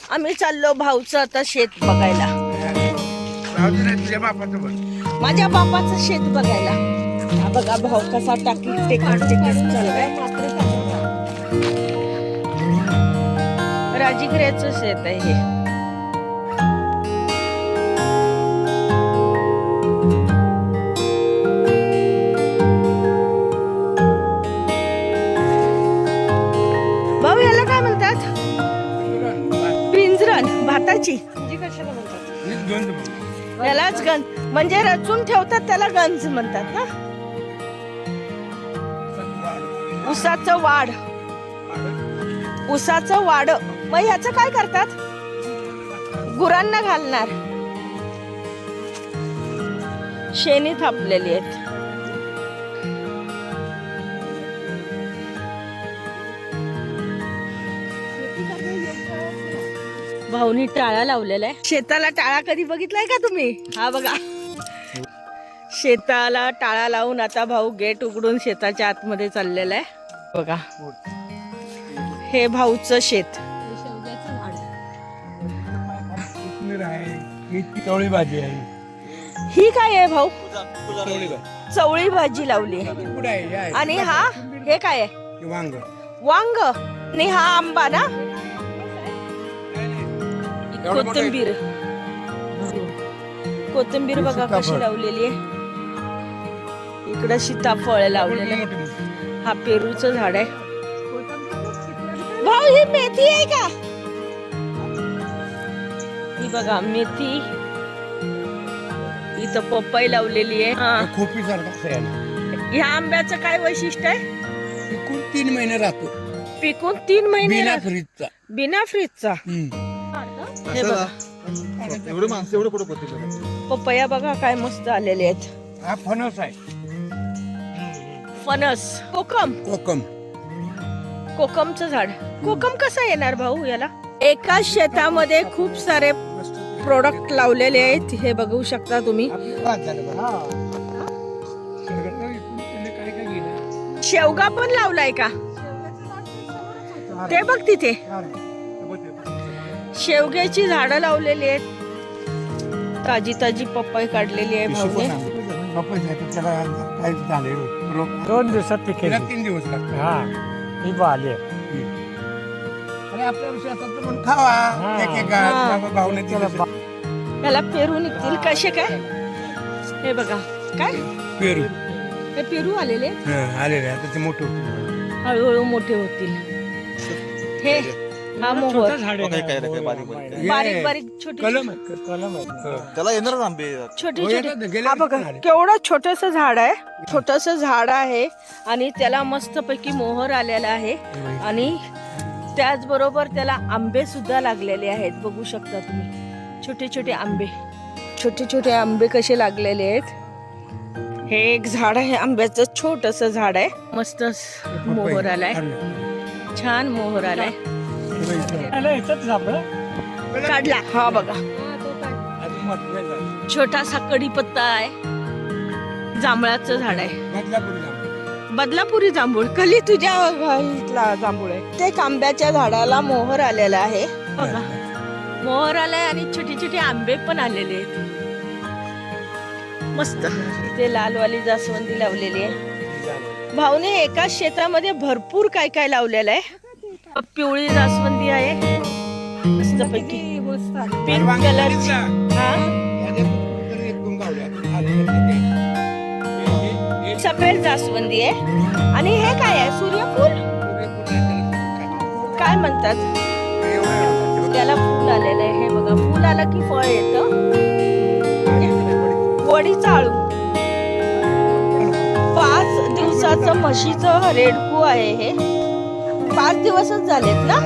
आम्ही चाललो भाऊचं आता शेत बघायला. माझ्या बापाचं शेत बघायला. हा बघा भाऊ कसा टेकट चाललाय. राजगिऱ्याचं शेत आहे हे. भाऊ याला काय म्हणतात? पिंजरण भाताची. यालाच गंज म्हणजे रचून ठेवतात त्याला गंज म्हणतात ना. उसाचं वाढ. उसाचं वाड. मग ह्याचं काय करतात? गुरांना घालणार. शेणी थापलेली आहेत. भाऊनी टाळा लावलेला आहे शेताला. टाळा कधी बघितलाय का तुम्ही? हा बघा, शेताला टाळा लावून आता भाऊ गेट उघडून शेताच्या आतमध्ये चाललेला आहे. बघा, हे भाऊचं शेत. चवळी भाजी आहे. ही काय आहे भाऊ? चवळी भाजी लावली आहे. आणि हा हे काय आहे? वांग. वांग. आणि हा आंबा ना. कोथिंबीर. कोथिंबीर बघा कशी लावलेली आहे. इकडं सीताफळ लावलेलं आहे. हा पेरूचं झाड आहे. भाऊ ही मेथी आहे का? ही बघा मेथी. इथं पपई लावलेली आहे. खोपी सारखा. ह्या आंब्याचं काय वैशिष्ट्य आहे? पिकून 3 महिने राहतो. पिकून 3 महिने बिना राहतो. फ्रीजचा. बिना फ्रीजचा. हे बघा एवढं माणसं एवढं कुठं होते. पपया बघा काय मस्त आलेले आहेत. हा फणस आहे. फणस. कोकम. कोकम. कोकमचं झाड. कोकम कसं येणार भाऊ याला? एकाच शेतामध्ये खूप सारे प्रोडक्ट लावलेले आहेत. हे बघू शकता तुम्ही. शेवगा पण लावलाय का? ते बघ तिथे शेवग्याची झाडं लावलेली आहेत. ताजी ताजी पपई काढलेली आहे भाऊने. 2 दिवसात पिकेल. 3 दिवस लागतात. हा ही आली. आणि आपल्या शेतात पण खावा. एक भावने त्याला पेरू निघतील. कसे काय? हे बघा काय पेरू. हे पेरू आलेले आलेले आता ते मोठे होते. हळूहळू मोठे होतील. हे हा मोहर. बारीक बारीक छोटे त्याला येणार आंबे. छोटे छोटे. हा बघा केवढं छोटस झाड आहे. छोटस झाड आहे आणि त्याला मस्त पैकी मोहर आलेला आहे. आणि त्याचबरोबर त्याला आंबे सुद्धा लागलेले आहेत. बघू शकता तुम्ही छोटे छोटे आंबे. छोटे छोटे आंबे कसे लागलेले आहेत. हे एक झाड आहे आंब्याचं. छोटस झाड आहे. मस्त मोहर आलाय. छान मोहर आलाय. काढला. हा बघा छोटासा कडीपत्ता आहे. जांभळाचं झाड आहे. बदलापुरी जांभूळ. कली तुझ्या इथला जांभूळ आहे. ते आंब्याच्या झाडाला मोहर आलेला आहे. बघा मोहर आलाय आणि छोटे छोटे आंबे पण आलेले आहेत. मस्त. ते लालवाली जास्वंदी लावलेली आहे. भाऊने एकाच शेतामध्ये भरपूर काय काय लावलेलं आहे. पिवळी जास्वंदी आहे मस्त पैकी. पिंक कलरची. हा सफेद जास्वंदी आहे. आणि हे काय आहे? सूर्यफूल काय म्हणतात त्याला? फूल आलेलं आहे. हे बघा फूल आलं की फळ येतं. वडीचं आळू. 5 दिवसाचं म्हशीचं रेडकू आहे हे. 5 दिवसच झालेत ना.